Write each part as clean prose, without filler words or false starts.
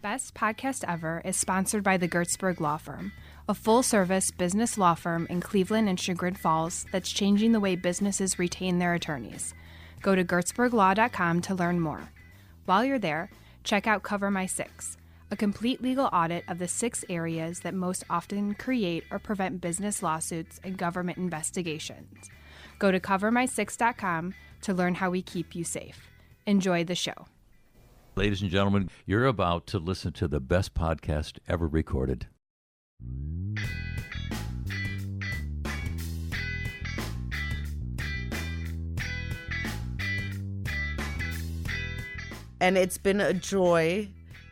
Best Podcast Ever is sponsored by the Gertzberg Law Firm, a full-service business law firm in Cleveland and Chagrin Falls that's changing the way businesses retain their attorneys. Go to gertzberglaw.com to learn more. While you're there, check out Cover My Six, a complete legal audit of the 6 areas that most often create or prevent business lawsuits and government investigations. Go to covermysix.com to learn how we keep you safe. Enjoy the show. Ladies and gentlemen, you're about to listen to the best podcast ever recorded. And it's been a joy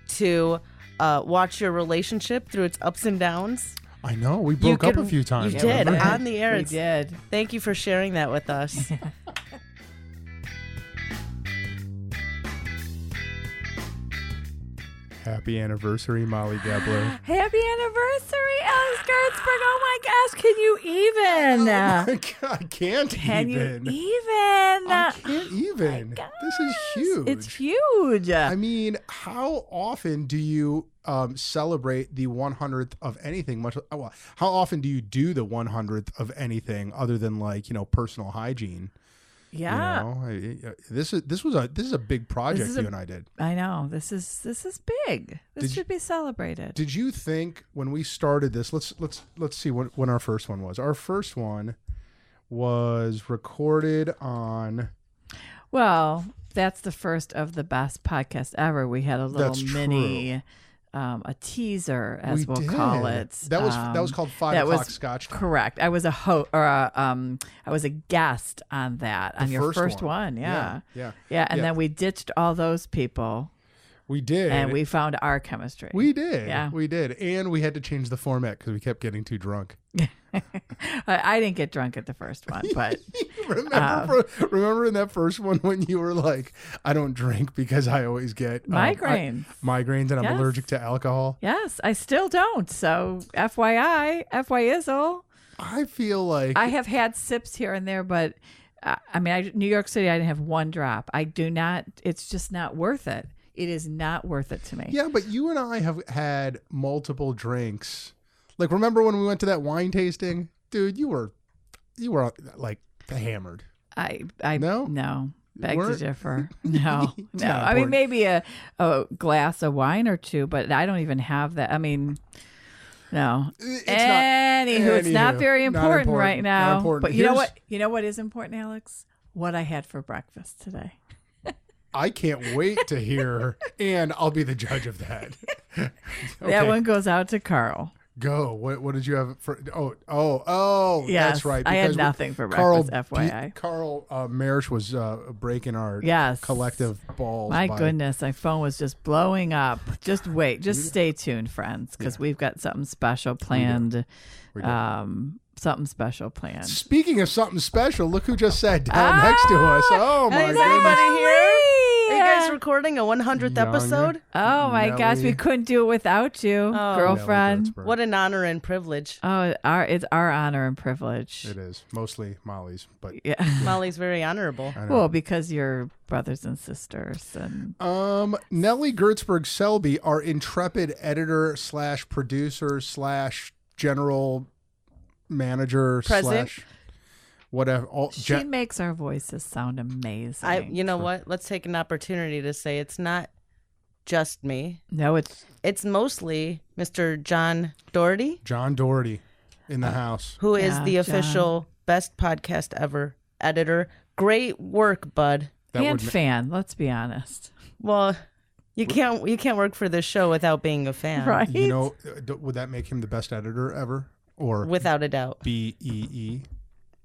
to watch your relationship through its ups and downs. I know. We broke up a few times. You did. Remember? On the air. We did. Thank you for sharing that with us. Happy anniversary, Molly Gebler. Happy anniversary, Alex Gertzberg. Oh my gosh, can you even? I can't Can even. you even? I can't even. This is huge. It's huge. I mean, how often do you celebrate the 100th of anything? How often do you do the 100th of anything other than personal hygiene? Yeah. This is a big project you and I did. I know. This is big. This should be celebrated. Did you think when we started this? Let's see when our first one was. Our first one was recorded on. Well, that's the first of the best podcast ever. We had a little mini. A teaser, as we'll call it. That was called 5 o'clock Scotch Time. Correct. I was I was a guest on that on your first one. Yeah. And then we ditched all those people. We did, and we found our chemistry. We did. Yeah, we did, and we had to change the format because we kept getting too drunk. I didn't get drunk at the first one, but remember in that first one when you were like, "I don't drink because I always get migraines, and I'm allergic to alcohol." Yes, I still don't. So FYI, I feel like I have had sips here and there, but New York City, I didn't have one drop. I do not. It's just not worth it. It is not worth it to me. Yeah, but you and I have had multiple drinks. Like, remember when we went to that wine tasting? Dude, you were like hammered. No. Beg to differ. No. I mean, maybe a glass of wine or two, but I don't even have that. I mean, no. It's not very important right now. But you know what? You know what is important, Alex? What I had for breakfast today. I can't wait to hear, and I'll be the judge of that. Okay. That one goes out to Carl. Go. What did you have for? Oh, yes, that's right. I had nothing for breakfast. FYI, Carl Marish was breaking our collective balls. My goodness, my phone was just blowing up. Just wait, just stay tuned, friends, because we've got something special planned. We do. Something special planned. Speaking of something special, look who just sat down next to us. Oh my goodness! Anybody here? Are you guys recording a 100th episode? Oh my gosh, we couldn't do it without you, girlfriend. What an honor and privilege. Oh, it's our honor and privilege. It is mostly Molly's, but Molly's very honorable. Well, because you're brothers and sisters. And Nelly Gertzberg Selby, our intrepid editor / producer / general manager / whatever. She makes our voices sound amazing. You know what? Let's take an opportunity to say it's not just me. No, it's mostly Mr. John Doherty. John Doherty in the house. Who is the official Best Podcast Ever editor. Great work, bud. And fan, let's be honest. Well, you can't work for this show without being a fan. Right. You know, would that make him the best editor ever? Or without a doubt. BEE.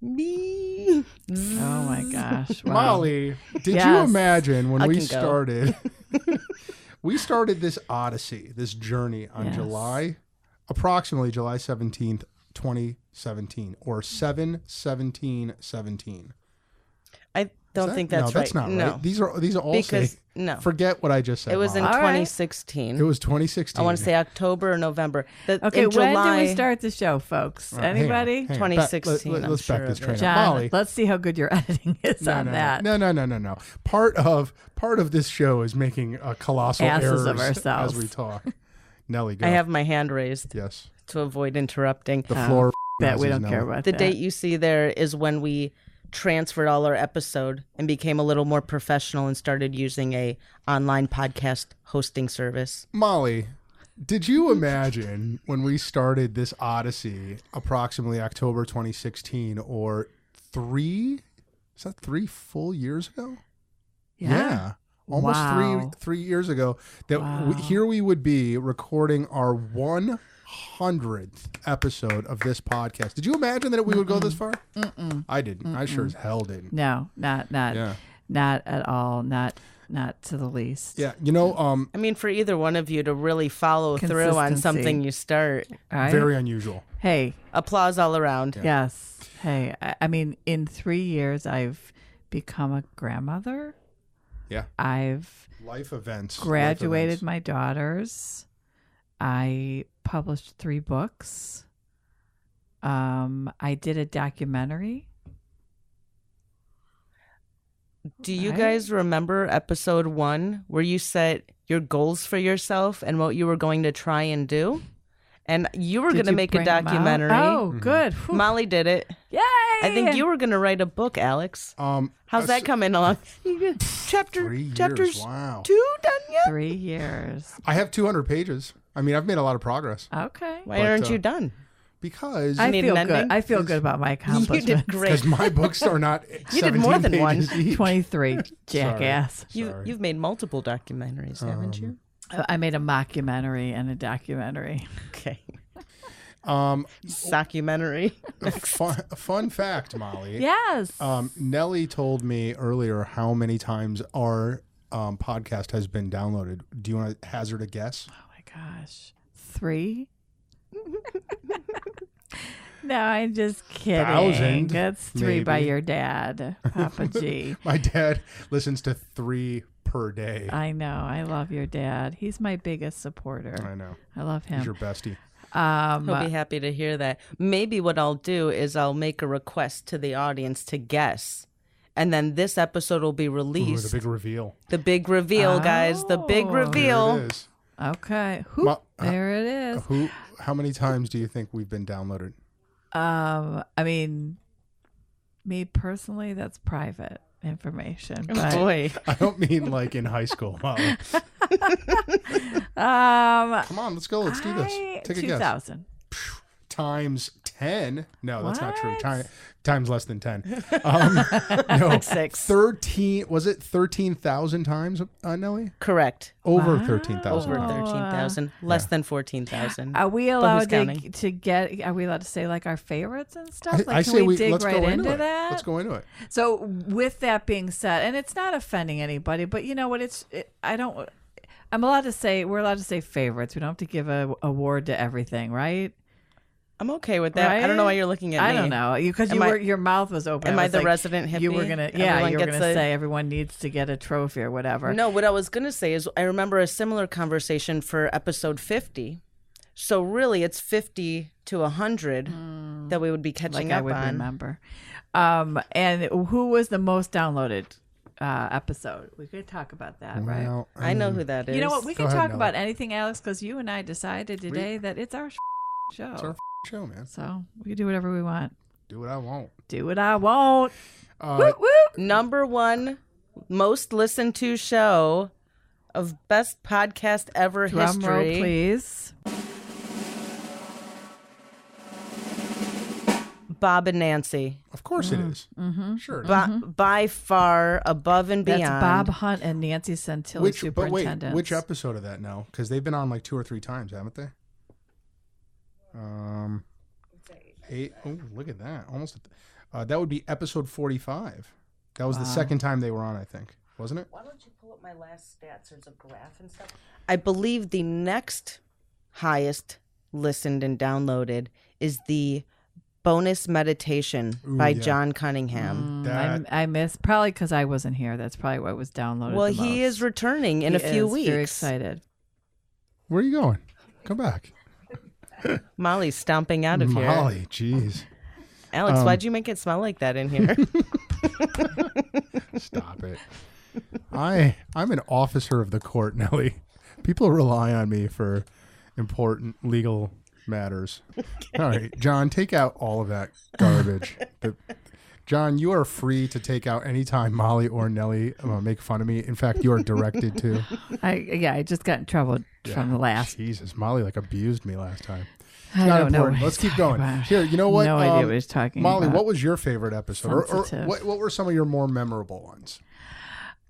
Me. Oh my gosh. Wow. Molly, did you imagine when we started we started this odyssey, this journey on approximately July 17th, 2017 or 7/17/17. Don't think that's right. No, that's not right. These are all because no. Forget what I just said. It was in 2016. It was 2016. I want to say October or November. Okay, when did we start the show, folks? Anybody? 2016. Let's back this train up. John, Molly, let's see how good your editing is on that. No. Part of this show is making colossal errors of ourselves as we talk. Nelly, go. I have my hand raised. Yes. To avoid interrupting. The floor. Bet we don't care about the that. date you see there is when we transferred all our episode and became a little more professional and started using a online podcast hosting service. Molly, did you imagine when we started this odyssey approximately October 2016 or 3 full years ago? Yeah. Almost Wow. three years ago that here we would be recording our 100th episode of this podcast. Did you imagine that we would go this far? I didn't. I sure as hell didn't. No, not at all. Not to the least. Yeah, you know, I mean, for either one of you to really follow through on something you start, right? Very unusual. Hey, applause all around. Yeah. Yes. Hey, I mean, in 3 years, I've become a grandmother. Yeah. I've life events. Graduated my daughters. I published 3 books. I did a documentary. Do you guys remember episode 1 where you set your goals for yourself and what you were going to try and do? And you were going to make a documentary. Oh, good. Whew. Molly did it. Yay! I think you were going to write a book, Alex. How's that coming along? Chapters wow. 2 done yet? 3 years. I have 200 pages. I mean, I've made a lot of progress. Okay. Why aren't you done? Because I feel good. I feel good about my accomplishments. You did great. Because my books are not. You did more than one. Each. 23, jackass. Sorry. You've made multiple documentaries, haven't you? I made a mockumentary and a documentary. Okay. Documentary. Fun fact, Molly. Yes. Nelly told me earlier how many times our podcast has been downloaded. Do you want to hazard a guess? Oh my gosh. 3? No, I'm just kidding. 1,000, That's 3 maybe. by your dad, Papa G. My dad listens to 3 per day. I know. I love your dad. He's my biggest supporter. I know. I love him. He's your bestie. He'll be happy to hear that. Maybe what I'll do is I'll make a request to the audience to guess. And then this episode will be released. Ooh, the big reveal. The big reveal, guys. The big reveal. There it is. Okay. There it is. How many times do you think we've been downloaded? I mean, me personally, that's private information. Oh, But, boy. I don't mean like in high school, Molly. Come on, let's go. Let's do this. Take a guess. 2,000. Times 10. No, that's not true. What? Times less than 10. No, Like 6. 13. Was it 13,000 times, Nelly? Correct. Over Wow. 13,000. Over times. 13,000. Less than 14,000. Are we But who's allowed counting? to get? Are we allowed to say like our favorites and stuff? Like, I can say we dig let's right go into it. that? Let's go into it. So, with that being said, and it's not offending anybody, but you know what? I'm allowed to say we're allowed to say favorites. We don't have to give a award to everything, right? I'm okay with that. Right? I don't know why you're looking at me. I don't know because your mouth was open. Am I was the like, resident hippie? You were gonna, Everyone you were gets gonna say everyone needs to get a trophy or whatever. No, what I was going to say is I remember a similar conversation for episode 50. So really, it's 50 to 100 that we would be catching like up I would on. remember. And who was the most downloaded episode? We could talk about that, right? Well, I know who that is. You know what? We can Go ahead, talk Nelly. about anything, Alex, because you and I decided today that it's our show. It's our show, man. So we can do whatever we want. Do what I want. Do what I want. Uh, Woo! Number 1 most listened to show of Best Podcast Ever Drum roll, history. please. Bob and Nancy. Of course it is. Sure. It is. By far above and beyond. That's Bob Hunt and Nancy Santilli, But wait, superintendents. which episode of that now? Because they've been on like 2 or 3 times, haven't they? 8. Oh, look at that! Almost. That would be episode 45. That was the second time they were on, I think, wasn't it? Why don't you pull up my last stats? There's a graph and stuff. I believe the next highest listened and downloaded is the Bonus Meditation by John Cunningham. I missed, probably because I wasn't here. That's probably what was downloaded. Well, he is returning in a few weeks. Very excited. Where are you going? Come back. Molly's stomping out of here. Molly, jeez. Alex, why'd you make it smell like that in here? Stop it. I'm an officer of the court, Nelly. People rely on me for important legal matters. All right, John, take out all of that garbage. John, you are free to take out anytime Molly or Nelly make fun of me. In fact, you are directed to. I just got in trouble from the last. Jesus, Molly abused me last time. I don't know. Let's keep going. Here, you know what? No idea what he's talking Molly, about. what was your favorite episode? Or what were some of your more memorable ones?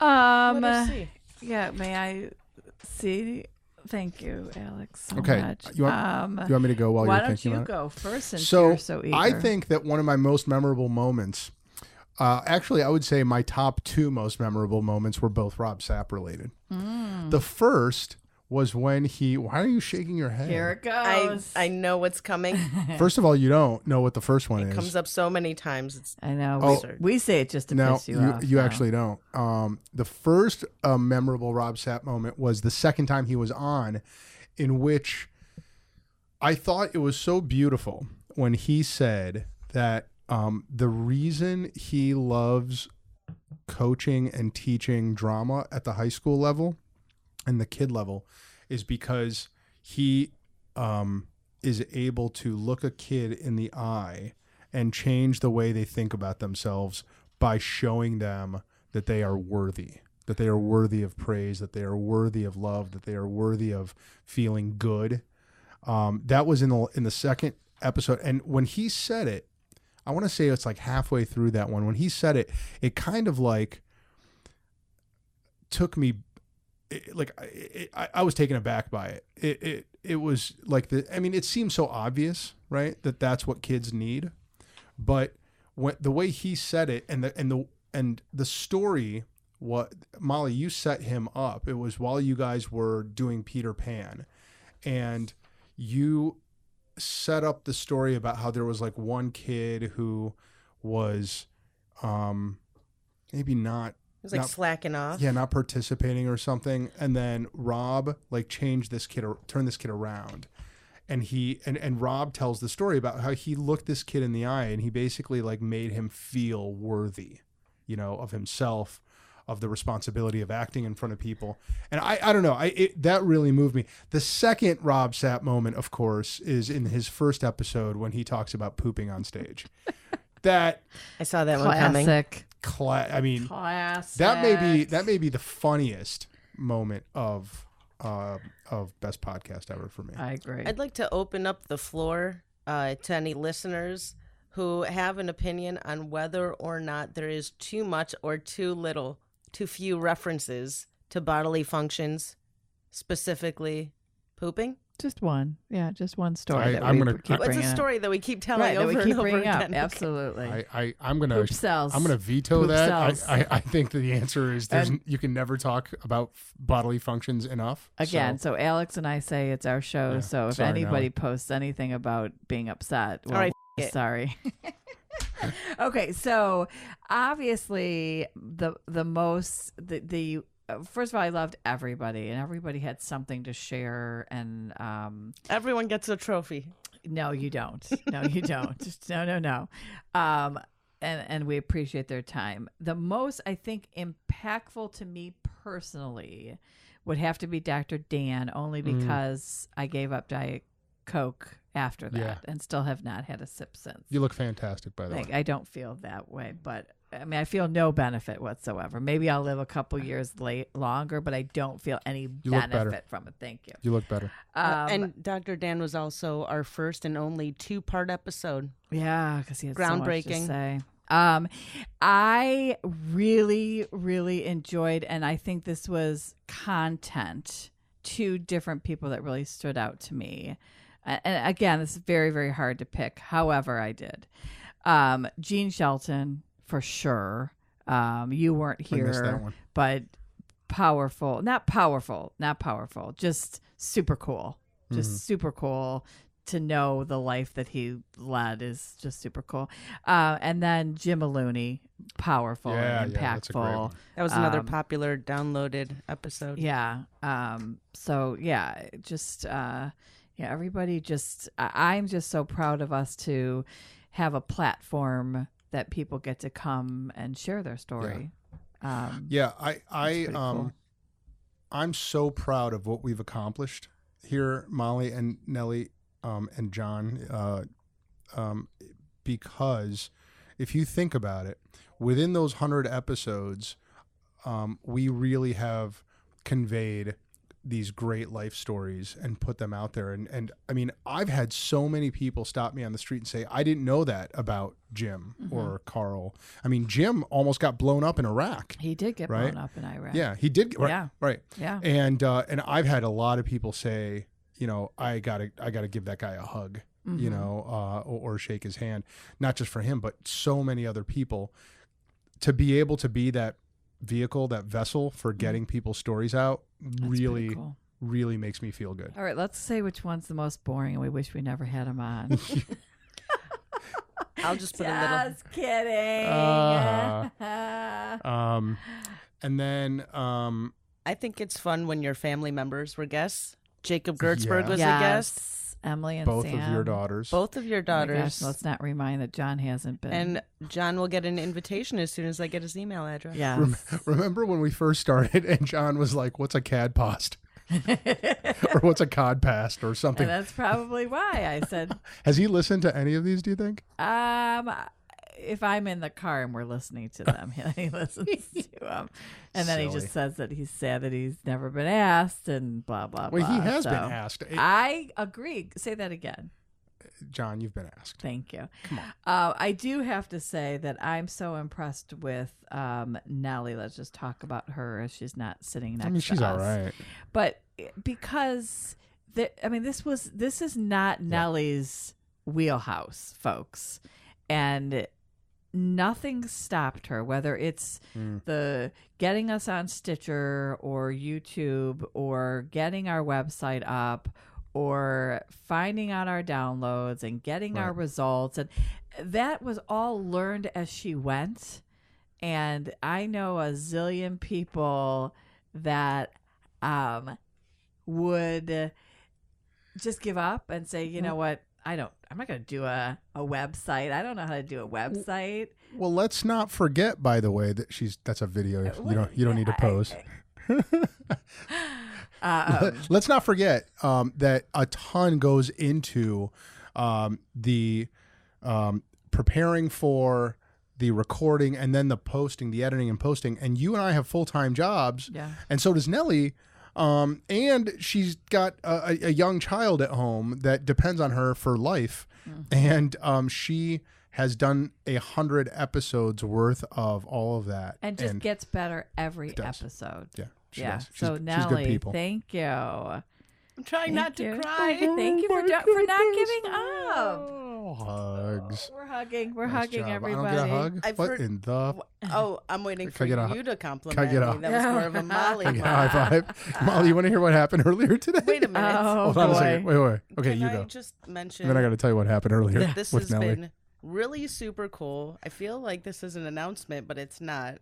Let us see. Yeah, may I see? Thank you, Alex, so okay. much. You want me to go while you're thinking about it? Why don't you go first since you're so eager? I think that one of my most memorable moments, actually, I would say my top two most memorable moments were both Robb Sapp related. The first was when why are you shaking your head? Here it goes. I know what's coming. First of all, you don't know what the first one is. It comes up so many times. I know. We say it just to piss you off. You actually don't. The first memorable Robb Sapp moment was the second time he was on, in which I thought it was so beautiful when he said that the reason he loves coaching and teaching drama at the high school level and the kid level is because he is able to look a kid in the eye and change the way they think about themselves by showing them that they are worthy of praise, that they are worthy of love, that they are worthy of feeling good. That was in the second episode. And when he said it, I want to say it's like halfway through that one. When he said it, it kind of like took me, I was taken aback by it. It was like it seems so obvious, right? That's what kids need. But the way he said it and the story, Molly, you set him up. It was while you guys were doing Peter Pan, and you set up the story about how there was like one kid who was maybe not. It was slacking off. Yeah, not participating or something. And then Robb turned this kid around. And Robb tells the story about how he looked this kid in the eye and he basically made him feel worthy, of himself, of the responsibility of acting in front of people. And I don't know, that really moved me. The second Robb Sapp moment, of course, is in his first episode when he talks about pooping on stage. That I saw that one coming. Classic. That may be the funniest moment of Best Podcast Ever for me. I agree. I'd like to open up the floor to any listeners who have an opinion on whether or not there is too much or too few references to bodily functions, specifically pooping. Just one. Yeah, just one story. It's a story that we keep telling over and over again. Absolutely. I'm gonna veto that. I think that the answer is you can never talk about bodily functions enough. Again, so Alex and I say it's our show. Yeah, so if anybody posts anything about being upset, well, all right, sorry. Okay, so obviously the first of all, I loved everybody, and everybody had something to share, and everyone gets a trophy. No, you don't. No, you don't. No. And we appreciate their time. The most, I think, impactful to me personally would have to be Dr. Dan, only because I gave up Diet Coke after that and still have not had a sip since. You look fantastic, by the way. I don't feel that way, but I feel no benefit whatsoever. Maybe I'll live a couple years longer, but I don't feel any benefit from it. Thank you. You look better. And Dr. Dan was also our first and only 2-part episode. Yeah, because he had groundbreaking. So much to say. I really, really enjoyed, and I think this was content, 2 different people that really stood out to me. And again, this is very, very hard to pick. However, I did. Gene Shelton, for sure. You weren't here, missed that one. But not powerful, just super cool. Just super cool. to know the life that he led is just super cool. And then Jim Alunni, powerful and impactful. That was another popular downloaded episode. Yeah. So yeah, just everybody just I'm just so proud of us to have a platform that people get to come and share their story. Cool. I'm so proud of what we've accomplished here, Molly and Nelly, and John, because if you think about it, within those 100 episodes, we really have conveyed these great life stories and put them out there. And I mean, I've had so many people stop me on the street and say, I didn't know that about Jim or Carl. I mean, Jim almost got blown up in Iraq. He did get blown up in Iraq. Yeah, he did. Right. Yeah. And I've had a lot of people say, you know, I gotta give that guy a hug, you know, or shake his hand, not just for him, but so many other people. To be able to be that vehicle, that vessel for getting people's stories out, really, cool. Really makes me feel good. All right, let's say which one's the most boring, and we wish we never had him on. I'll just put a little. Just kidding. And then I think it's fun when your family members were guests. Jacob Gertzberg was a guest. Emily and both Sam. of your daughters. Both of your daughters. Oh my gosh, let's not remind that John hasn't been. And John will get an invitation as soon as I get his email address. Yeah. Remember when we first started and John was like, "What's a CAD post?" or "What's a COD past?" or something. And that's probably why I said. Has he listened to any of these? Do you think? If I'm in the car and we're listening to them, he listens to them. And then he just says that he's sad that he's never been asked and blah, blah, blah. Well, he has been asked. I agree. Say that again. John, you've been asked. Thank you. Come on. I do have to say that I'm so impressed with Nelly. Let's just talk about her as she's not sitting next to us. She's all right. But because, this is not Nelly's wheelhouse, folks. And nothing stopped her, whether it's the getting us on Stitcher or YouTube or getting our website up or finding out our downloads and getting our results. And that was all learned as she went. And I know a zillion people that would just give up and say, you know what? I'm not going to do a website. I don't know how to do a website. Well, let's not forget, by the way, that that's a video. You don't need to pose. Let's not forget that a ton goes into the preparing for the recording and then the posting, the editing and posting. And you and I have full-time jobs. Yeah. And so does Nelly. And she's got a young child at home that depends on her for life. And she has done 100 episodes worth of all of that. And just gets better every episode. Yeah. Yeah. Does. So she's Nelly, good people. thank you. I'm trying not to cry. Thank you for not giving up. Hugs. We're hugging. We're Nice hugging job. everybody. I don't get a hug? In the... I'm waiting for you to compliment me. That was more of a Molly. High five. Molly, you want to hear what happened earlier today? Wait a minute. Oh, Hold on a second. Wait. Okay, you go. I just mention... And then I got to tell you what happened earlier This with has Nelly. been really super cool. I feel like this is an announcement, but it's not.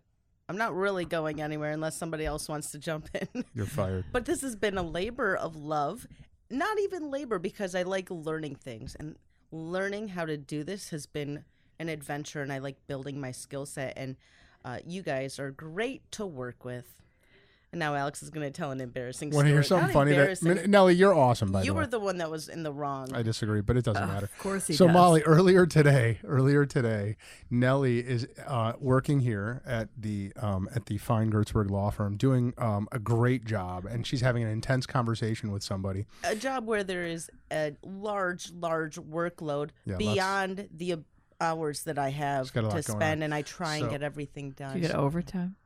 I'm not really going anywhere unless somebody else wants to jump in. You're fired. But this has been a labor of love. Not even labor, because I like learning things. And learning how to do this has been an adventure, and I like building my skill set. And you guys are great to work with. And now Alex is going to tell an embarrassing story. Want to hear something funny? Nelly, you're awesome, by the way. You were the one that was in the wrong. I disagree, but it doesn't matter. Of course he does. So, Molly, earlier today, Nelly is working here at the Fine Gertzberg Law Firm, doing a great job, and she's having an intense conversation with somebody. A job where there is a large workload beyond the hours that I have to spend, and I try and get everything done. Do you get overtime?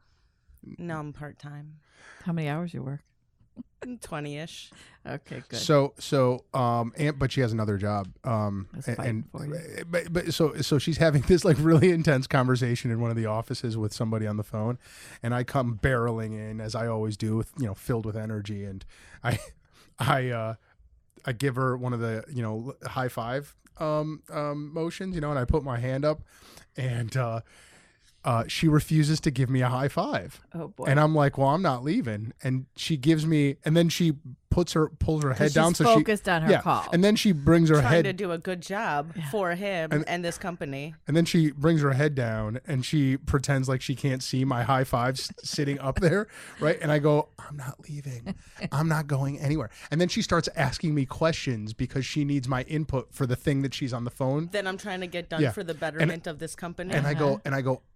No, I'm part-time. How many hours you work? 20-ish. Okay, good. So, but she has another job. So she's having this like really intense conversation in one of the offices with somebody on the phone, and I come barreling in as I always do, with filled with energy, and I I give her one of the, high five motions, and I put my hand up, and she refuses to give me a high five. Oh boy. And I'm like, well, I'm not leaving. And she gives me, and then she pulls her head down. She's focused on her call. And then she brings her Trying head. to do a good job for him and this company. And then she brings her head down and she pretends like she can't see my high fives sitting up there. Right. And I go, I'm not leaving. I'm not going anywhere. And then she starts asking me questions because she needs my input for the thing that she's on the phone. Then I'm trying to get done for the betterment of this company. And I go,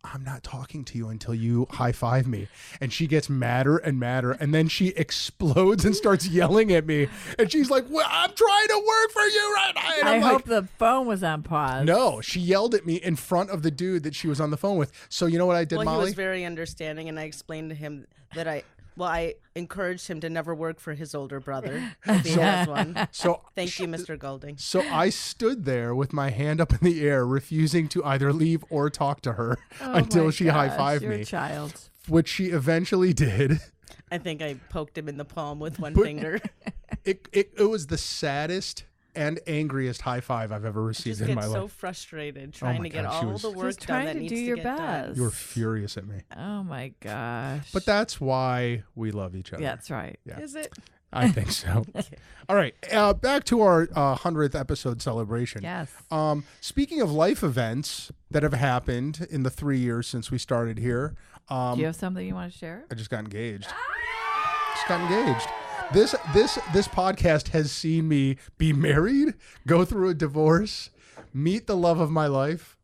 I'm not talking to you until you high five me. And she gets madder and madder. And then she explodes and starts yelling at me. And she's like, well, I'm trying to work for you right now. And I hope the phone was on pause. No, she yelled at me in front of the dude that she was on the phone with. So you know what I did, Molly? He was very understanding, and I explained to him that I encouraged him to never work for his older brother if he has one. So thank you, Mr. Golding. So I stood there with my hand up in the air, refusing to either leave or talk to her until she high-fived me. You're a child. Which she eventually did. I think I poked him in the palm with one finger. It was the saddest and angriest high five I've ever received in my life. I just get so frustrated trying to get all the work just done trying that to needs do to your get best. done. You were furious at me. Oh my gosh. But that's why we love each other. Yeah, that's right. Yeah. Is it? I think so. All right. Back to our 100th episode celebration. Yes. Speaking of life events that have happened in the 3 years since we started here. Do you have something you want to share? I just got engaged. This podcast has seen me be married, go through a divorce, meet the love of my life,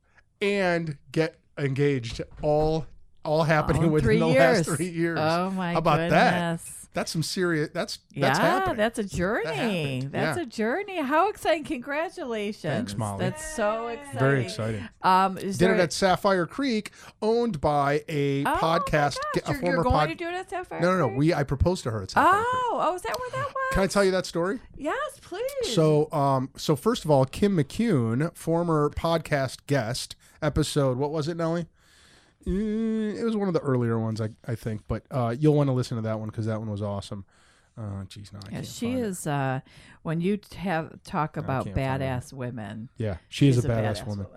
and get engaged all happening within the last 3 years. Oh my How about goodness. that? That's some serious. That's happening. That's a journey. That's a journey. How exciting! Congratulations. Thanks, Molly. That's so exciting. Very exciting. Did it at Sapphire Creek, owned by a podcast. A former you're going to do it at Sapphire No. Creek? I proposed to her at Sapphire Creek. Is that where that was? Can I tell you that story? Yes, please. So first of all, Kim McCune, former podcast guest, episode, what was it, Nelly? It was one of the earlier ones, I think, but you'll want to listen to that one because that one was awesome. Geez, no, I can't she find is. When you talk about badass women, yeah, she is a badass woman.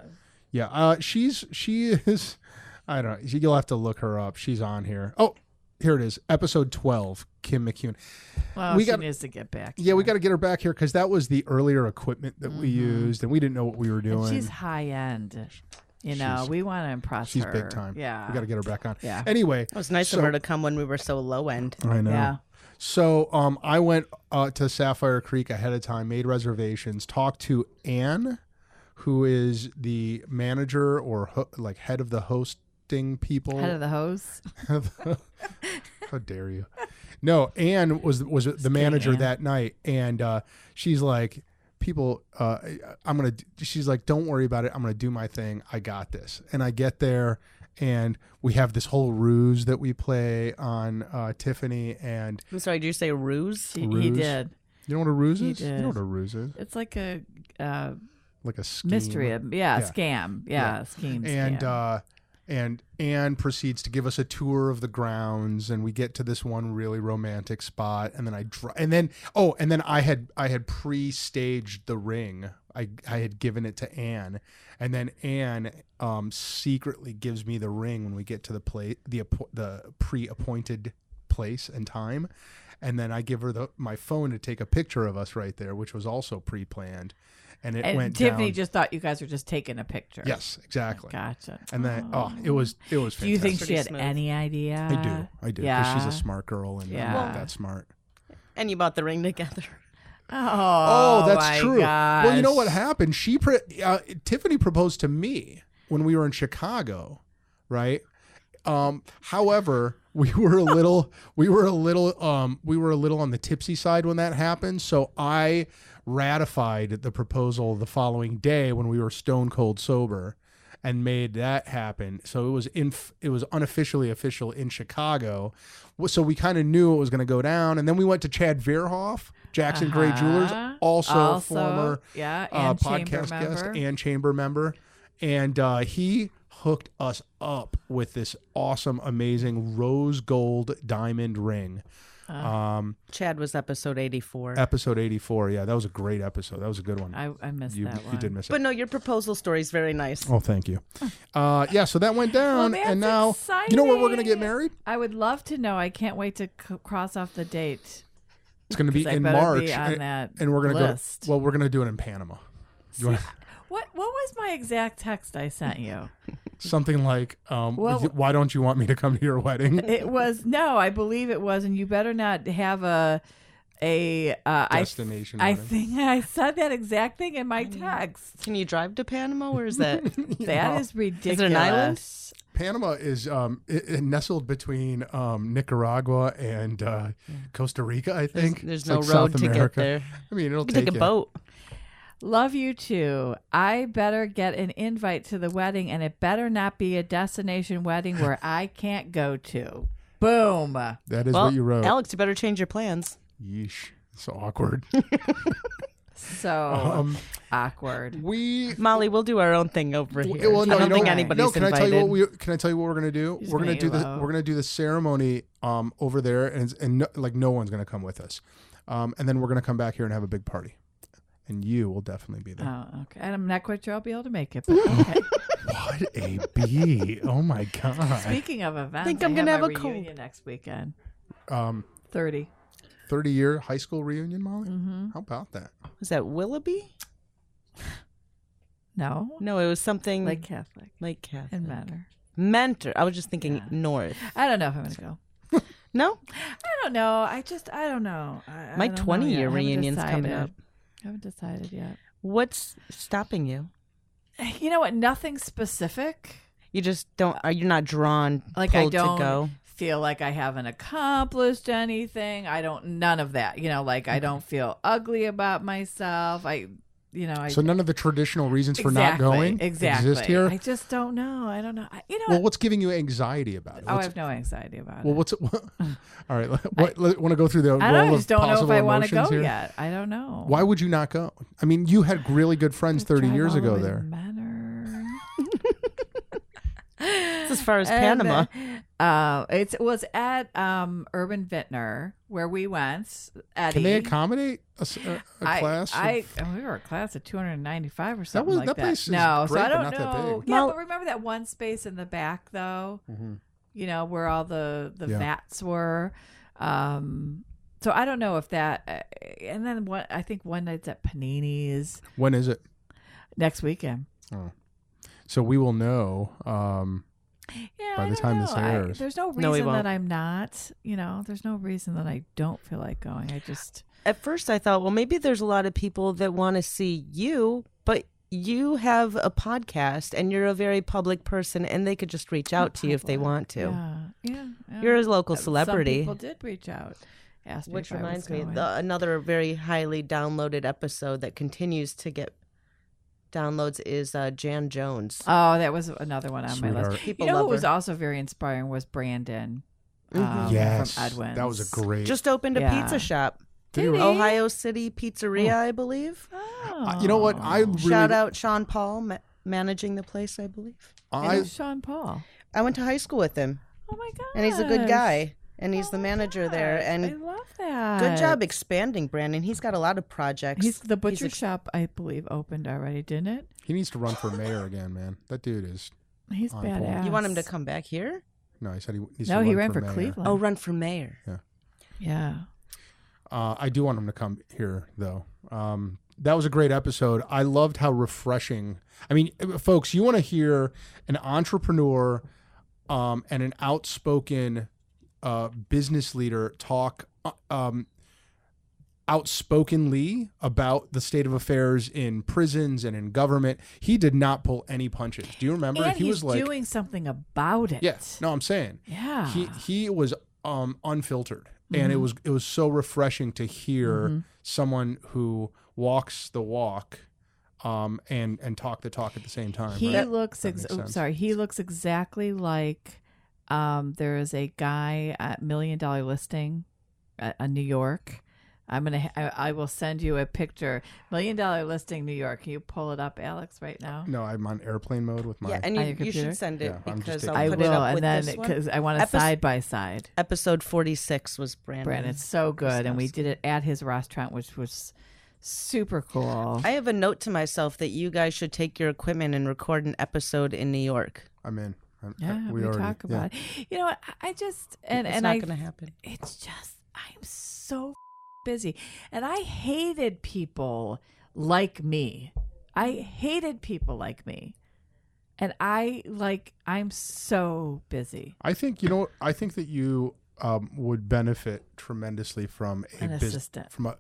Yeah, she is. I don't know. You'll have to look her up. She's on here. Oh, here it is, episode 12. Kim McCune. Well, she needs to get back. Yeah, we got to get her back here because that was the earlier equipment that we used, and we didn't know what we were doing. And she's high end. We want to impress her. She's big time. Yeah. We got to get her back on. Yeah. Anyway. It was nice of her to come when we were so low end. I know. Yeah. So I went to Sapphire Creek ahead of time, made reservations, talked to Anne, who is the manager or head of the hosting people. Head of the host. How dare you? No, Anne was the manager that night, and she's like, she's like, don't worry about it. I'm going to do my thing. I got this. And I get there and we have this whole ruse that we play on Tiffany and. I'm sorry, did you say ruse? He did. You know what a ruse is? He did. You know what a ruse is? It's like a scheme. Mystery. Scam. Yeah. Scheme. And Anne proceeds to give us a tour of the grounds, and we get to this one really romantic spot. And then I had pre-staged the ring. I had given it to Anne, and then Anne secretly gives me the ring when we get to the pre-appointed place and time. And then I give her my phone to take a picture of us right there, which was also pre-planned. And went Tiffany down. just thought you guys were just taking a picture. Yes, exactly. Gotcha. And then it was fantastic. Do you think she had smooth. any idea? I do. Yeah. Because she's a smart girl and I'm not that smart. And you bought the ring together. Oh, that's true. Gosh. Well, you know what happened? Tiffany proposed to me when we were in Chicago, right? However, we were a little on the tipsy side when that happened. So I ratified the proposal the following day when we were stone cold sober and made that happen. So it was unofficially official in Chicago. So we kind of knew it was going to go down. And then we went to Chad Verhoff, Jackson Gray Jewelers, also former and podcast guest and chamber member. And he hooked us up with this awesome, amazing rose gold diamond ring. Chad was episode 84. Episode 84. Yeah, that was a great episode. That was a good one. I missed that one. You did miss it. But no, your proposal story is very nice. Oh, thank you. Yeah, so that went down, Well, and now exciting. you know where we're gonna get married? I would love to know. I can't wait to cross off the date. It's gonna be in better March, be on that and we're gonna list. go. Well, we're gonna do it in Panama. What was my exact text I sent you? Something like, why don't you want me to come to your wedding? It was I believe it was, and you better not have a destination. I think I said that exact thing in my text. Can you drive to Panama? Where is that? That is ridiculous. Is there an island? Panama is it nestled between Nicaragua and Costa Rica, I think. There's It's no like road South to America. get there. I mean, it'll You can take a boat. Love you too. I better get an invite to the wedding, and it better not be a destination wedding where I can't go to. Boom. That is what you wrote. Alex, you better change your plans. Yeesh. So awkward. So awkward. Molly, we'll do our own thing over here. Well, no, I don't think what? anybody's can invited. Can I tell you what we're gonna do? We're gonna do the ceremony over there, and no one's gonna come with us, and then we're gonna come back here and have a big party, and you will definitely be there. Oh, okay. And I'm not quite sure I'll be able to make it. But okay. What a bee! Oh my god! Speaking of events, I think I'm gonna have a reunion next weekend. 30 year high school reunion, Molly. Mm-hmm. How about that? Was that Willoughby? No, it was something Lake Catholic and Mentor. Mentor. I was just thinking north. I don't know if I'm gonna go. No, I don't know. I don't know. my I don't know 20-year yet. reunion's coming up. I haven't decided yet. What's stopping you? You know what? Nothing specific. You just don't. You're not drawn. Like I pulled don't to go. feel like I haven't accomplished anything. None of that. Like I don't feel ugly about myself. So none of the traditional reasons for not going exist here. I just don't know. I don't know. Well, what's giving you anxiety about it? I have no anxiety about it. Well, all right. Want to go through the I roll just of don't know if possible I want to go emotions here? yet. I don't know. Why would you not go? I mean, you had really good friends 30 years ago there. It's as far as Panama. It was at Urban Vintner where we went. Eddie. Can they accommodate a class? We were a class of 295 or something like that. Place is no, great, so I don't but not know. that big. Yeah, but remember that one space in the back though? Mm-hmm. Where all the vats were. So I don't know if that. And then I think one night's at Panini's. When is it? Next weekend. Oh. So we will know by the time this airs. There's no reason that I'm not. There's no reason that I don't feel like going. At first I thought, well, maybe there's a lot of people that want to see you, but you have a podcast and you're a very public person and they could just reach out to you if they want to. Yeah. You're a local celebrity. Some people did reach out. Which reminds me, another very highly downloaded episode that continues to get downloads is Jan Jones. Oh, that was another one on my list. People who love her. was also very inspiring was Brandon. Yes, from Edwin's. that was a great. Just opened a pizza shop. Ohio City Pizzeria, I believe. Oh. You know what? Shout out Sean Paul managing the place, I believe. Sean Paul. I went to high school with him. Oh my god! And he's a good guy. And he's the manager there. And I love that. Good job expanding, Brandon. He's got a lot of projects. The butcher shop, I believe, opened already, didn't it? He needs to run for mayor again, man. That dude is. He's badass. You want him to come back here? No, he said he needs to run he ran for mayor. Cleveland. Oh, run for mayor. Yeah. I do want him to come here, though. That was a great episode. I loved how refreshing. I mean, folks, you want to hear an entrepreneur and an outspoken business leader talk outspokenly about the state of affairs in prisons and in government. He did not pull any punches. Do you remember? And he was like doing something about it. Yeah. No, I'm saying. Yeah. He was unfiltered. And it was so refreshing to hear someone who walks the walk and talk the talk at the same time. He right? looks he looks exactly like there is a guy at $1 Million Listing in New York. I will send you a picture. $1 Million Listing, New York. Can you pull it up, Alex, right now? No, I'm on airplane mode with my. Yeah, and you should send it because I'll put it up with this one. Because I want a side by side. Episode 46 was Brandon. It's so good, and we did it at his restaurant, which was super cool. I have a note to myself that you guys should take your equipment and record an episode in New York. I'm in. We talk about it. You know what? I just it's not going to happen. It's just I'm so busy, and I hated people like me. And I'm so busy. I think that you would benefit tremendously from an assistant, from a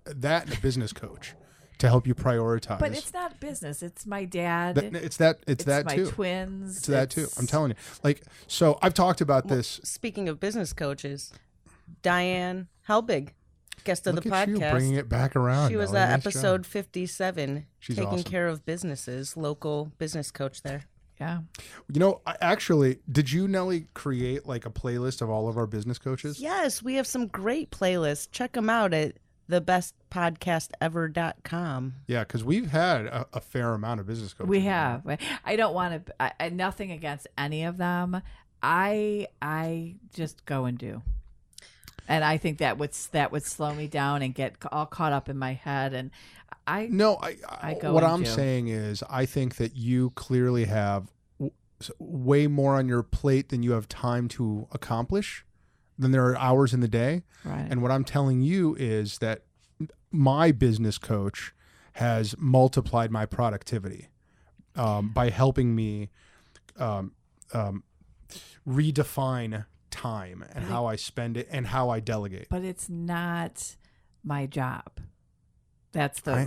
business coach to help you prioritize. But it's not business. It's my dad. It's that my too. Twins. It's that too. I'm telling you. So I've talked about this. Speaking of business coaches, Diane Helbig, guest of the podcast. You bringing it back around. She was at episode 57, She's taking awesome. care of businesses, local business coach there. Yeah. Did you, Nelly, create like a playlist of all of our business coaches? Yes, we have some great playlists. Check them out at thebest.podcast.ever.com. Yeah, because we've had a fair amount of business coaches. We have. I don't want to. Nothing against any of them. I just go and do, and I think that would slow me down and get all caught up in my head. And I go. What I'm saying is, I think that you clearly have way more on your plate than you have time to accomplish. Then there are hours in the day. Right. And what I'm telling you is that my business coach has multiplied my productivity by helping me redefine time and how I spend it and how I delegate. But it's not my job. That's the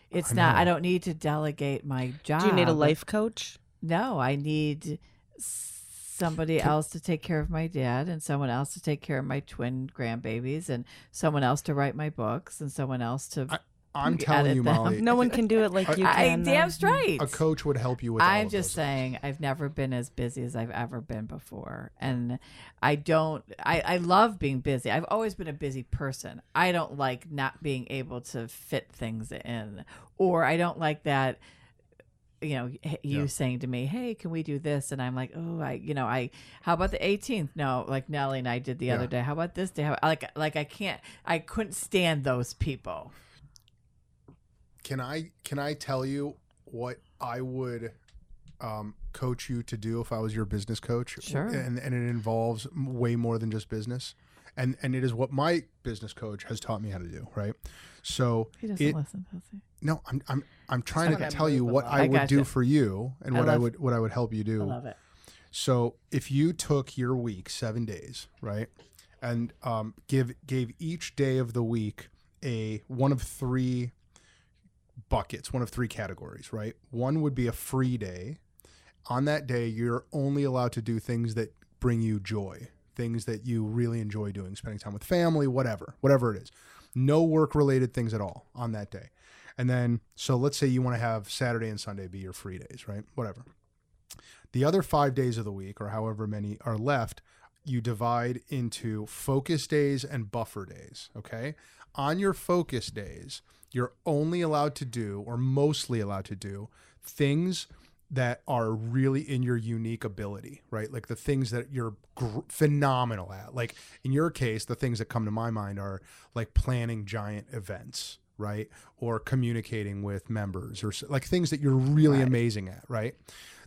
it's I not. know. I don't need to delegate my job. Do you need a life coach? No, I need somebody else to take care of my dad, and someone else to take care of my twin grandbabies, and someone else to write my books, and someone else to I'm telling you, Molly. No one can do it like you can. Damn straight. A coach would help you with all I'm of just those saying I've never been as busy as I've ever been before. And I love being busy. I've always been a busy person. I don't like not being able to fit things in, or I don't like that, saying to me, hey, can we do this? And I'm like, oh, how about the 18th? No, like Nelly and I did the other day. How about this day? I couldn't stand those people. Can I tell you what I would coach you to do if I was your business coach? Sure. And it involves way more than just business. And it is what my business coach has taught me how to do, right? So he doesn't listen, does he? No, I'm trying to tell you what I would do for you and what I would help you do. I love it. So if you took your week, 7 days, right, and gave each day of the week one of three buckets, one of three categories, right? One would be a free day. On that day, you're only allowed to do things that bring you joy, things that you really enjoy doing, spending time with family, whatever it is. No work-related things at all on that day. And then, so let's say you want to have Saturday and Sunday be your free days, right? Whatever. The other 5 days of the week, or however many are left, you divide into focus days and buffer days, okay? On your focus days, you're only allowed to do, or mostly allowed to do, things that are really in your unique ability, right? Like the things that you're phenomenal at. Like in your case, the things that come to my mind are like planning giant events, right? Or communicating with members, or like things that you're really amazing at, right?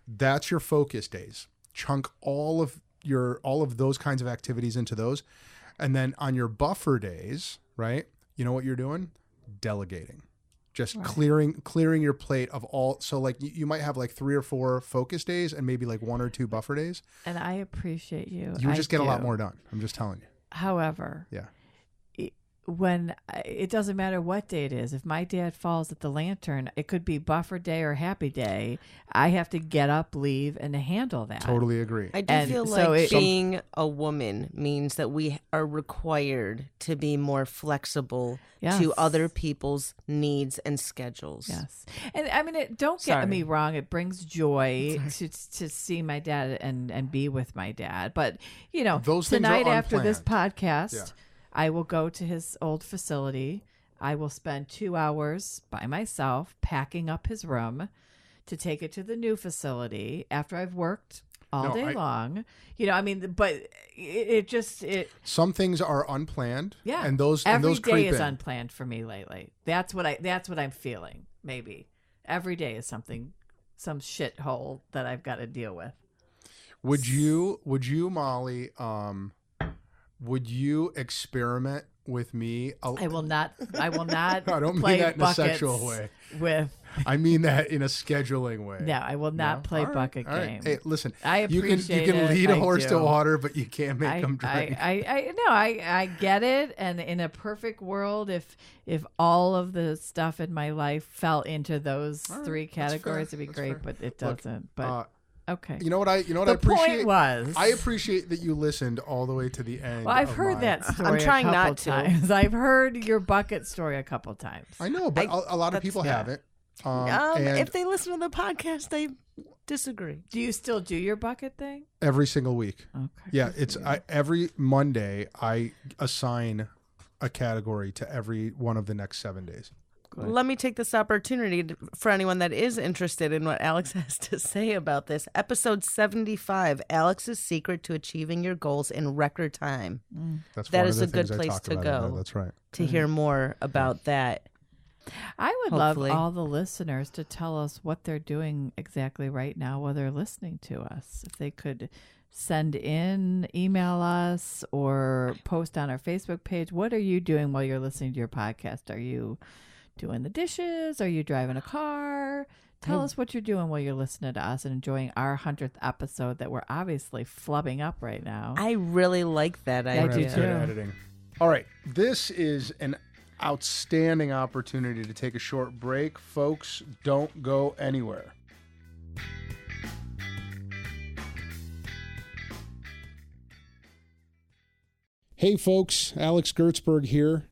That's your focus days. Chunk all of those kinds of activities into those. And then on your buffer days, right? You know what you're doing? Delegating. Just clearing your plate of all. So like you might have like 3 or 4 focus days and maybe like 1 or 2 buffer days. And I appreciate you. You just get a lot more done. I'm just telling you. However, when it doesn't matter what day it is, if my dad falls at the lantern, it could be buffer day or happy day. I have to get up, leave, and handle that. Totally agree. I do feel like being a woman means that we are required to be more flexible to other people's needs and schedules. Yes. And I mean, don't get me wrong. It brings joy to see my dad and be with my dad. But, those tonight things are after this unplanned. podcast, I will go to his old facility. I will spend 2 hours by myself packing up his room to take it to the new facility after I've worked all day long. But it some things are unplanned. Yeah. And those every creep day is in. unplanned for me lately. That's what I'm feeling. Maybe every day is some shithole that I've got to deal with. Would you, Molly, would you experiment with me? I will not. I don't play mean that in a sexual way. I mean that in a scheduling way. No, I will not play bucket game. Hey, listen, I appreciate you can lead a horse to do. water, but you can't make them drink. I get it. And in a perfect world, if all of the stuff in my life fell into those three categories, it'd be great. Fair. But it doesn't. Okay. You know what I appreciate? Point was, I appreciate that you listened all the way to the end. Well, I've heard that story. I'm trying a couple not to. Times. I've heard your bucket story a couple times. I know, but a lot of people haven't. If they listen to the podcast, they disagree. Do you still do your bucket thing? Every single week. Okay. Yeah, every Monday I assign a category to every one of the next 7 days. Let me take this opportunity for anyone that is interested in what Alex has to say about this. Episode 75, Alex's secret to achieving your goals in record time. That is a good place to go. That's right. To hear more about that. I would love all the listeners to tell us what they're doing exactly right now while they're listening to us. If they could send in, email us, or post on our Facebook page. What are you doing while you're listening to your podcast? Are you doing the dishes? Are you driving a car? Tell us what you're doing while you're listening to us and enjoying our 100th episode that we're obviously flubbing up right now. I really like that idea. I do too. Editing. All right. This is an outstanding opportunity to take a short break. Folks, don't go anywhere. Hey folks, Alex Gertzberg here.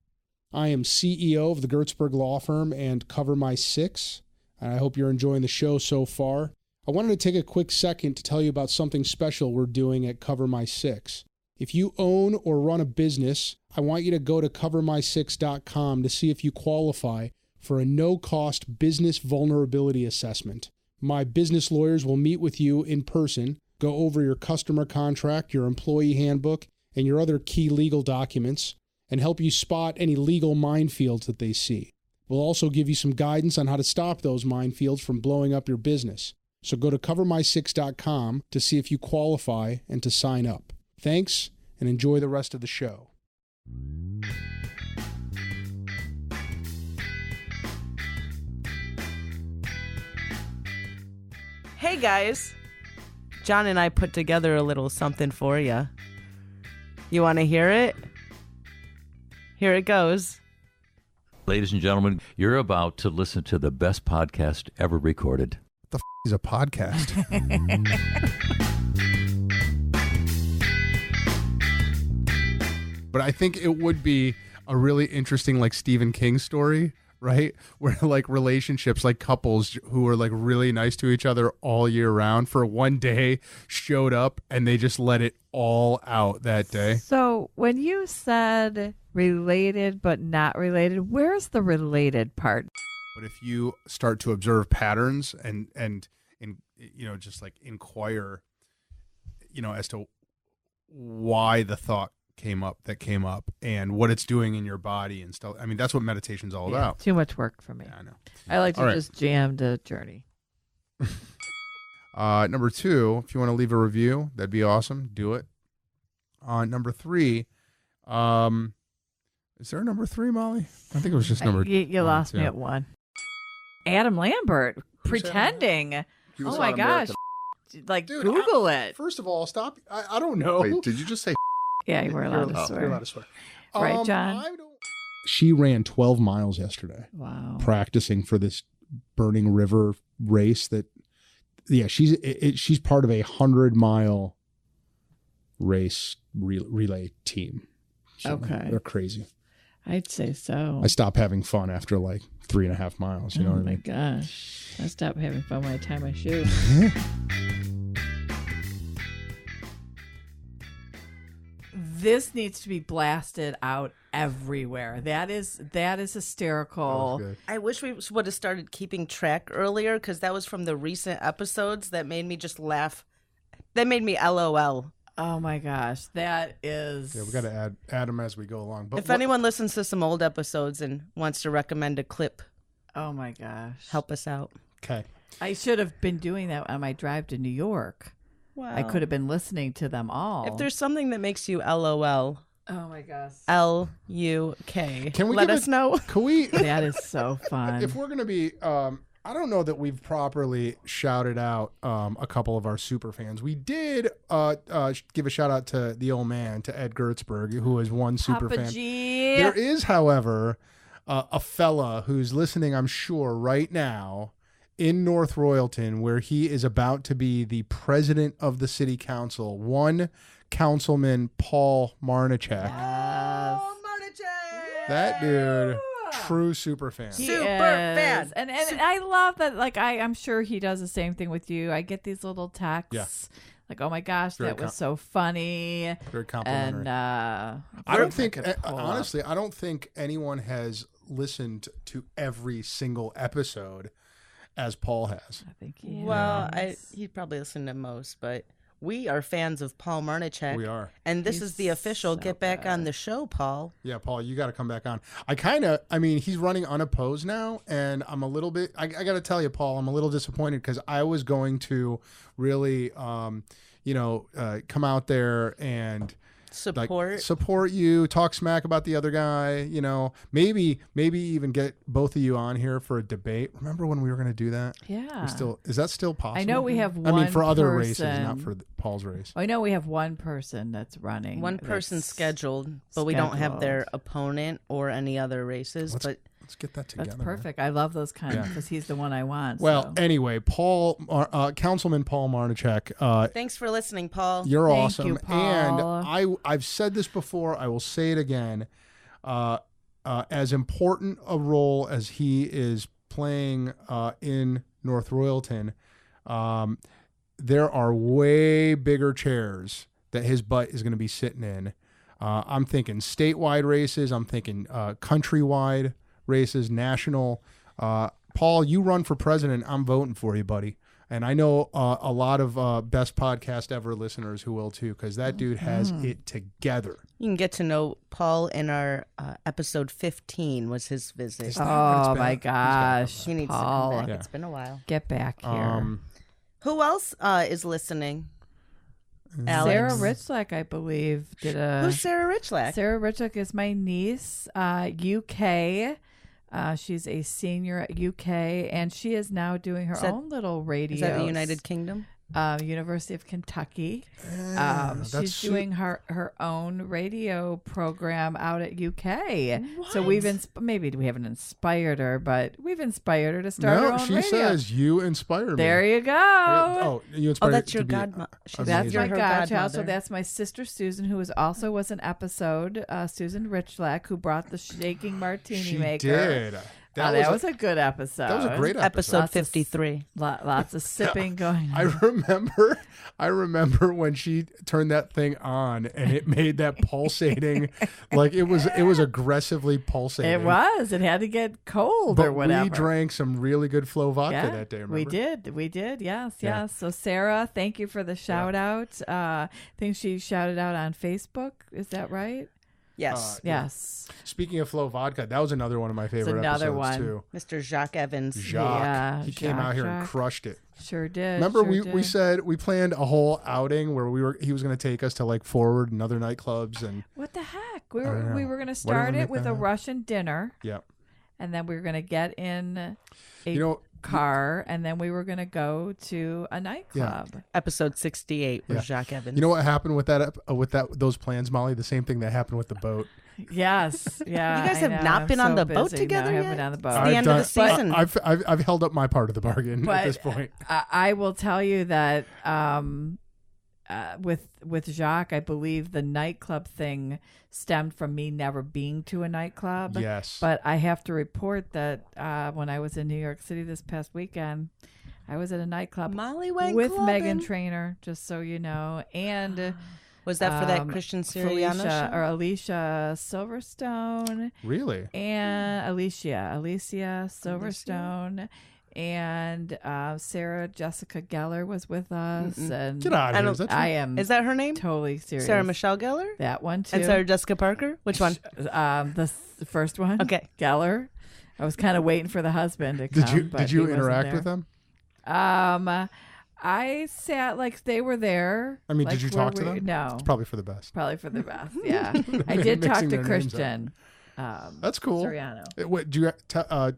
I am CEO of the Gertzberg Law Firm and Cover My Six, and I hope you're enjoying the show so far. I wanted to take a quick second to tell you about something special we're doing at Cover My Six. If you own or run a business, I want you to go to covermysix.com to see if you qualify for a no-cost business vulnerability assessment. My business lawyers will meet with you in person, go over your customer contract, your employee handbook, and your other key legal documents, and help you spot any legal minefields that they see. We'll also give you some guidance on how to stop those minefields from blowing up your business. So go to covermysix.com to see if you qualify and to sign up. Thanks, and enjoy the rest of the show. Hey guys, John and I put together a little something for you. You want to hear it? Here it goes. Ladies and gentlemen, you're about to listen to the best podcast ever recorded. What the is a podcast? But I think it would be a really interesting, like, Stephen King story, right? Where, like, relationships, like couples who are, like, really nice to each other all year round for one day showed up and they just let it all out that day. So when you said related but not related, where's the related part? But if you start to observe patterns and just like inquire, as to why the thought came up and what it's doing in your body and stuff. I mean, that's what meditation's all about. Too much work for me. Yeah, I know. I like to just jam the journey. Number 2, if you want to leave a review, that'd be awesome. Do it. Number 3, is there a number 3, Molly? I think it was just number 2. You lost me at 1. Adam Lambert pretending. Oh my gosh. Like, dude, Google it. First of all, stop. I don't know. Wait, did you just say? Yeah, you were allowed to swear. You're allowed to swear. Right, John? She ran 12 miles yesterday. Wow. Practicing for this Burning River race she's part of a 100-mile race relay team. So okay. They're crazy. I'd say so. I stopped having fun after like 3.5 miles. You know what I mean? Oh my gosh. I stopped having fun when I tie my shoe. This needs to be blasted out everywhere. That is hysterical. I wish we would have started keeping track earlier, because that was from the recent episodes that made me just laugh. That made me LOL. Oh my gosh, that is. Yeah, we got to add them as we go along. But if anyone listens to some old episodes and wants to recommend a clip, oh my gosh, help us out. Okay. I should have been doing that on my drive to New York. Wow. I could have been listening to them all. If there's something that makes you LOL, oh my gosh, LUK, can we let us know? Can we? That is so fun. If we're gonna be, I don't know that we've properly shouted out a couple of our super fans. We did give a shout out to the old man, to Ed Gertzberg, who is one super Papa fan. G. There is, however, a fella who's listening, I'm sure, right now in North Royalton, where he is about to be the president of the city council. One Councilman Paul Marnecheck. Oh, Marnecheck! That dude, true super fan. Super fan. And I love that. Like, I'm sure he does the same thing with you. I get these little texts. Yeah. Like, oh my gosh, Very that was so funny. Very complimentary. And I don't think, honestly, I don't think anyone has listened to every single episode as Paul has. I think he Well, has. he'd probably listen to most, but we are fans of Paul Marnecheck. We are. And this He's is the official so Get Back good. on the Show, Paul. Yeah, Paul, you got to come back on. He's running unopposed now, and I'm a little bit, I got to tell you, Paul, I'm a little disappointed because I was going to really, come out there and support you, talk smack about the other guy, maybe even get both of you on here for a debate. Remember when we were going to do that? Yeah. Is that still possible? I know we have one for other person. races, not for Paul's race. I know we have one person that's running. One person that's scheduled, but we don't have their scheduled. opponent or any other races. Let's get that together. That's perfect. I love those kinds because he's the one I want. Well, so. anyway, Councilman Paul Marnecheck. Thanks for listening, Paul. You're Thank awesome. you, Paul. And I've said this before. I will say it again. As important a role as he is playing in North Royalton, there are way bigger chairs that his butt is going to be sitting in. I'm thinking statewide races. I'm thinking countrywide races, national. Paul, you run for president. I'm voting for you, buddy. And I know a lot of Best Podcast Ever listeners who will too, because that dude has it together. You can get to know Paul in our episode 15 was his visit. Oh my gosh, He needs Paul. to come back. Yeah. It's been a while. Get back here. Who else is listening? Alex. Sarah Richlak, I believe, did a. Who's Sarah Richlak? Sarah Richlak is my niece, UK. She's a senior at UK, and she is now doing her own little radio. Is that the United Kingdom? University of Kentucky. She's doing her own radio program out at UK. What? So maybe we haven't inspired her, but we've inspired her to start her own radio. She says you inspire me. There you go. Oh, you inspired. that's your to be godmother. That's my her godchild. So godmother. that's my sister Susan, who was an episode. Susan Richlak, who brought the shaking martini She maker. did. That was a good episode. That was a great Episode Lots of- 53. Lots of sipping going I on. remember when she turned that thing on and it made that pulsating, like it was aggressively pulsating. It was. It had to get cold But or whatever. we drank some really good FLOH vodka that day. Remember? We did. Yes. Yeah. So Sarah, thank you for the shout out. I think she shouted out on Facebook. Is that right? Yes. Yes. Speaking of FLOH vodka, that was another one of my favorite another episodes one. too. Mr. Jacques Evans. Jacques, Yeah, he came out here and Jacques. crushed it. Sure did. Remember, sure we did. said we planned a whole outing where he was going to take us to like Forward and other nightclubs and What the heck? We I don't know. were going to Why start didn't we it make with that a happen? Russian dinner, yeah. and then we were going to get in a car, and then we were going to go to a nightclub. Episode 68 was Yeah. Jacques Evans. You know what happened with those plans, Molly? The same thing that happened with the boat. Yes. Yeah. You guys I have know. not I'm been on so the boat busy. together No, I haven't yet? been on the boat. It's the end of the season. I've held up my part of the bargain But at this point. I will tell you that with Jacques, I believe the nightclub thing stemmed from me never being to a nightclub. Yes. But I have to report that when I was in New York City this past weekend, I was at a nightclub Molly went with clubbing. Meghan Trainor, just so you know, and Was that for that Christian Siriano show? Alicia Silverstone. Really? And Alicia Silverstone. And Sarah Jessica Gellar was with us. And get out of here. Is that true? I am. Is that her name? Totally serious. Sarah Michelle Gellar? That one too. And Sarah Jessica Parker? Which one? The first one. Okay. Gellar. I was kind of waiting for the husband to come. Did you interact with them? I sat like they were there. I mean, like, did you talk to them? No. It's probably for the best. Probably for the best. Yeah. I did talk to Christian. That's cool. Siriano.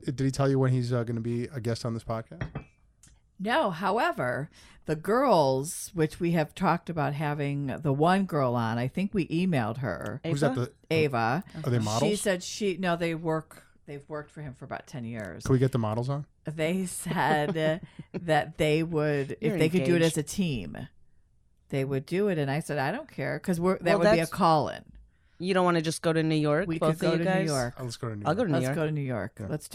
Did he tell you when he's going to be a guest on this podcast? No. However, the girls, which we have talked about having the one girl on, I think we emailed her. Ava? Who's that? Ava. Are they models? She said they've worked for him for about 10 years. Can we get the models on? They said that they would, if they could do it as a team, they would do it. And I said, I don't care, because that would be a call-in. You don't want to just go to New York? We could go to New York. Let's go to New York. I'll go to New York. Let's go to New York. Yeah. Let's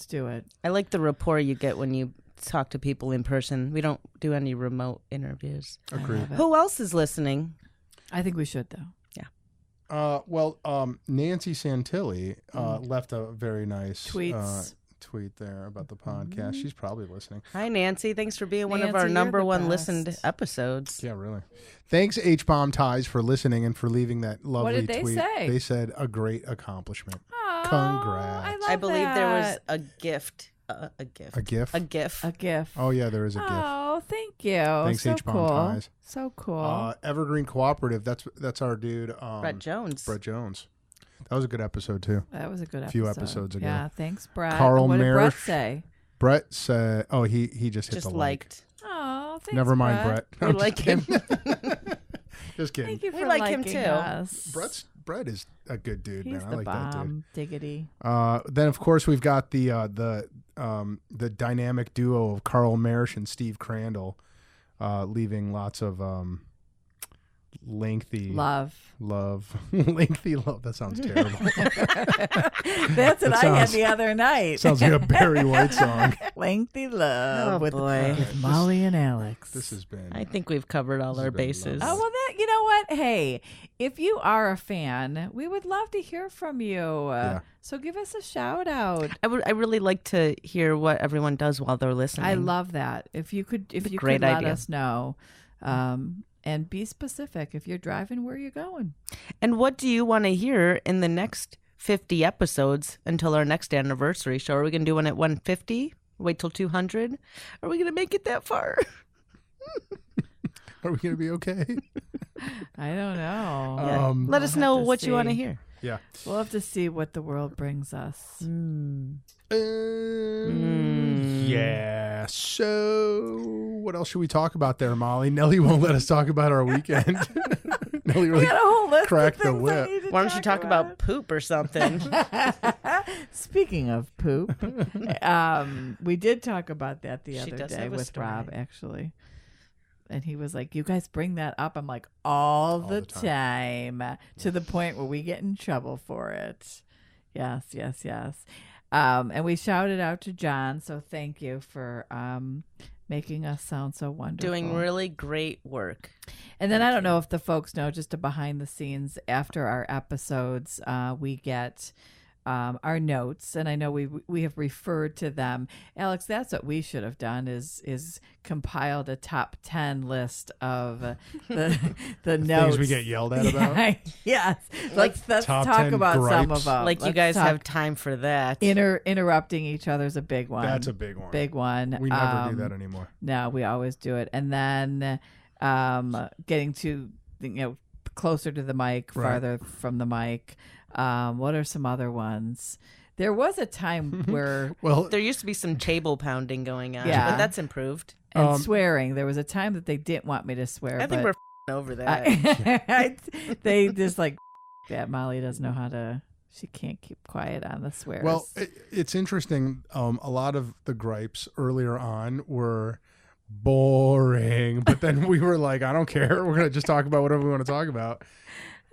do it. I like the rapport you get when you talk to people in person. We don't do any remote interviews. Agreed. Who else is listening? I think we should, though. Yeah. Nancy Santilli left a very nice tweet there about the podcast. She's probably listening. Hi, Nancy. Thanks for being one of our number one listened episodes. Yeah, really. Thanks, H-Bomb Ties, for listening and for leaving that lovely tweet. What did they say? They said a great accomplishment. Oh, congrats. I believe there was a gift. A gift. A GIF? A GIF. A GIF. Oh, yeah, there is a GIF. Oh, thank you. Thanks, so H-Bomb cool. Ties. So cool. Evergreen Cooperative, that's our dude. Brett Jones. That was a good episode, too. That was a good episode. A few episodes ago. Yeah, thanks, Brett. Carl what did Marish. Brett say? Brett said, he just hit the liked. Oh, thanks, Never mind, Brett. We like him. Just kidding. Thank you for we like liking him, too. us. Brett is a good dude, He's man. I the like bomb. that dude. Diggity. Then, of course, we've got the dynamic duo of Carl Marish and Steve Crandall, leaving lots of lengthy lengthy love. That sounds terrible. That's what I had the other night. Sounds like a Barry White song. Lengthy love with boy. Molly and Alex. This has been. I think we've covered all our bases. Oh, well, you know what? Hey, if you are a fan, we would love to hear from you. So give us a shout out. I really like to hear what everyone does while they're listening. I love that. If you could let us know. And be specific if you're driving, where you're going. And what do you want to hear in the next 50 episodes until our next anniversary show? Are we going to do one at 150? Wait till 200? Are we going to make it that far? Are we going to be okay? I don't know. Let us know what you want to hear. Yeah. We'll have to see what the world brings us. Yeah. So, what else should we talk about there, Molly? Nelly won't let us talk about our weekend. Nelly really got a whole list cracked of the things whip. Why don't you talk about poop or something? Speaking of poop, we did talk about that the other day with Robb, actually. And he was like, you guys bring that up. I'm like, all the time. To the point where we get in trouble for it. Yes. And we shouted out to John. So thank you for making us sound so wonderful. Doing really great work. And then I don't know if the folks know, just a behind the scenes, after our episodes, we get our notes, and I know we have referred to them. Alex, that's what we should have done is compiled a top 10 list of the notes. Things we get yelled at about. Yes. Let's talk about gripes. some of them. Like, you guys have time for that. Interrupting each other's a big one. That's a big one. Big one. We never do that anymore. No, we always do it. And then getting to closer to the mic, farther from the mic. What are some other ones? There was a time where there used to be some table pounding going on, yeah, but that's improved. And swearing. There was a time that they didn't want me to swear. I think we're over that. They just that. Molly doesn't know how to. She can't keep quiet on the swears. Well, it's interesting. A lot of the gripes earlier on were boring, but then we were like, I don't care. We're gonna just talk about whatever we want to talk about.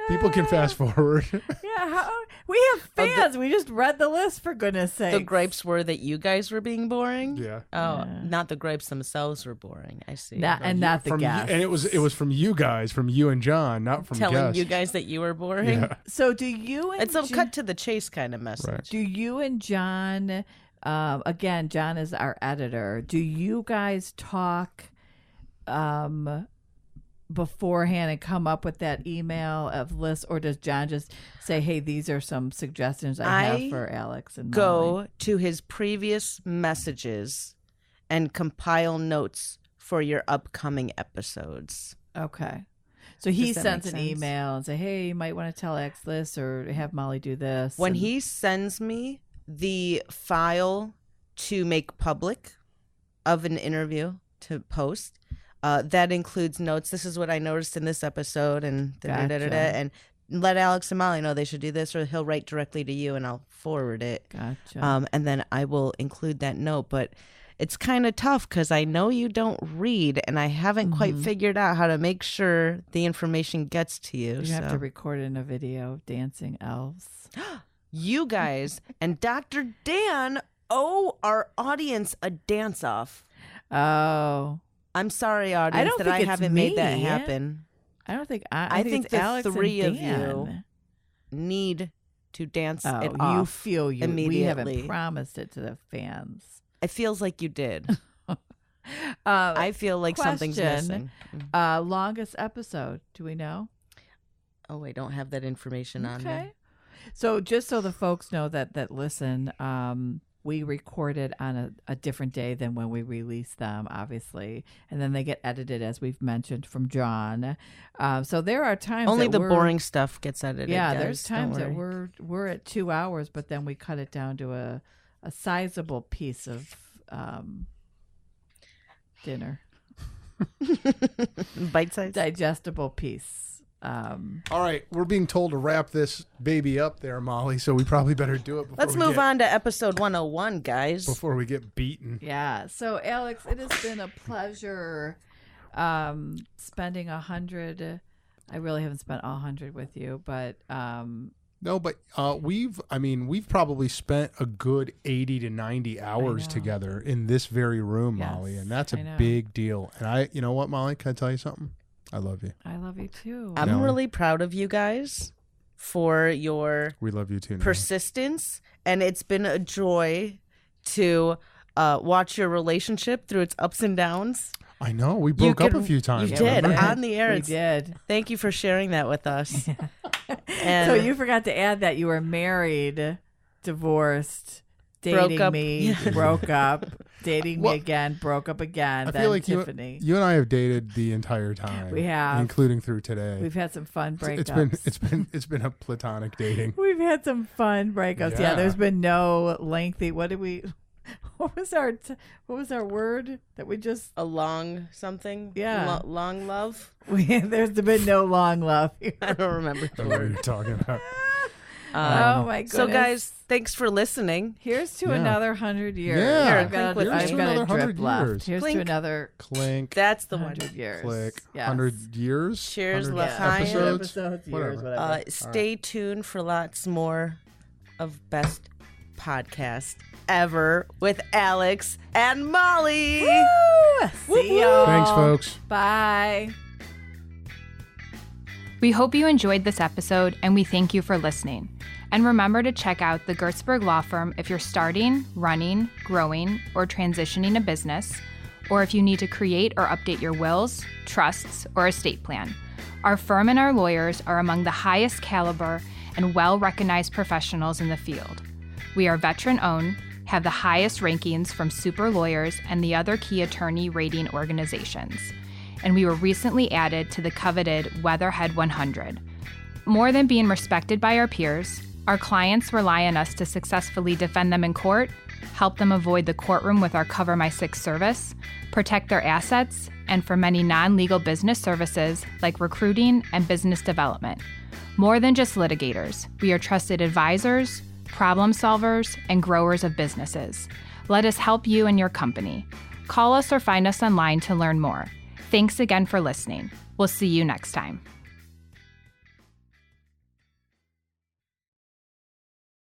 People can fast forward. Yeah, we have fans. We just read the list, for goodness sake. The gripes were that you guys were being boring? Yeah. Oh, not the gripes themselves were boring. I see. Not the guests. And it was from you guys, from you and John, not from telling guests. you guys that you were boring? Yeah. So do you and It's a cut to the chase kind of message. Right. Do you and John, again, John is our editor, do you guys talk beforehand and come up with that email of lists, or does John just say, hey, these are some suggestions I have for Alex and Molly? Go to his previous messages and compile notes for your upcoming episodes. Okay. So he that sends make an sense? email and say, hey, you might want to tell X this or have Molly do this. When and- he sends me the file to make public of an interview to post, that includes notes. This is what I noticed in this episode, and Gotcha. and let Alex and Molly know they should do this, or he'll write directly to you, and I'll forward it. Gotcha. And then I will include that note. But it's kind of tough because I know you don't read, and I haven't quite figured out how to make sure the information gets to you. You have to record in a video of dancing elves. You guys and Dr. Dan owe our audience a dance-off. Oh. I'm sorry, audience, don't that think I it's haven't made that me. happen. I don't think I think it's the Alex three and of you Dan. need to dance Oh, it you off feel you. immediately. We haven't promised it to the fans. It feels like you did. I feel like something's question. missing. Longest episode, do we know? Oh, I don't have that information on me. So just so the folks know that listen, we recorded on a different day than when we release them, obviously. And then they get edited, as we've mentioned, from John. So there are times Only that the boring stuff gets edited. Yeah, guys. there's Don't times that worry. we're at 2 hours, but then we cut it down to a sizable piece of dinner. Bite-sized. Digestible piece. All right, we're being told to wrap this baby up there, Molly, so we probably better do it before Let's move on to episode 101, guys. Before we get beaten. Yeah. So, Alex, it has been a pleasure spending 100. I really haven't spent all 100 with you, but No, but we've probably spent a good 80 to 90 hours together in this very room, Yes, Molly, and that's I a know. big deal. And you know what, Molly? Can I tell you something? I love you. I love you too. I'm Nelly. really proud of you guys for your We love you too. Nelly. persistence, and it's been a joy to watch your relationship through its ups and downs. I know we broke up a few times. You did remember? on the air. We It's- did. Thank you for sharing that with us. And So you forgot to add that you were married, divorced, dating Broke up. me, broke up, dating Well, me again, broke up again. I then feel like Tiffany. you and I have dated the entire time. We have. including through today. We've had some fun breakups. It's been a platonic dating. We've had some fun breakups. Yeah, Yeah. there's been no lengthy. What was our word that we just? a long something? Yeah. Long love? There's been no long love here. I don't remember I the don't know what word. you're talking about. Oh my goodness! So, guys, thanks for listening. here's to Yeah. another 100 years. Yeah. Here, Clink I've with got, me. I've Here's to got another a drip 100 left. years. Here's Clink. to another Clink. That's the one. 100 years. Click. Yes. 100 years. Cheers, 100 L'chaim. episodes. years, Whatever. Stay tuned for lots more of Best Podcast Ever with Alex and Molly. Woo! See y'all. Thanks, folks. Bye. We hope you enjoyed this episode, and we thank you for listening. And remember to check out the Gertzberg Law Firm if you're starting, running, growing, or transitioning a business, or if you need to create or update your wills, trusts, or estate plan. Our firm and our lawyers are among the highest caliber and well-recognized professionals in the field. We are veteran-owned, have the highest rankings from Super Lawyers and the other key attorney rating organizations. And we were recently added to the coveted Weatherhead 100. More than being respected by our peers, our clients rely on us to successfully defend them in court, help them avoid the courtroom with our Cover My Six service, protect their assets, and for many non-legal business services like recruiting and business development. More than just litigators, we are trusted advisors, problem solvers, and growers of businesses. Let us help you and your company. Call us or find us online to learn more. Thanks again for listening. We'll see you next time.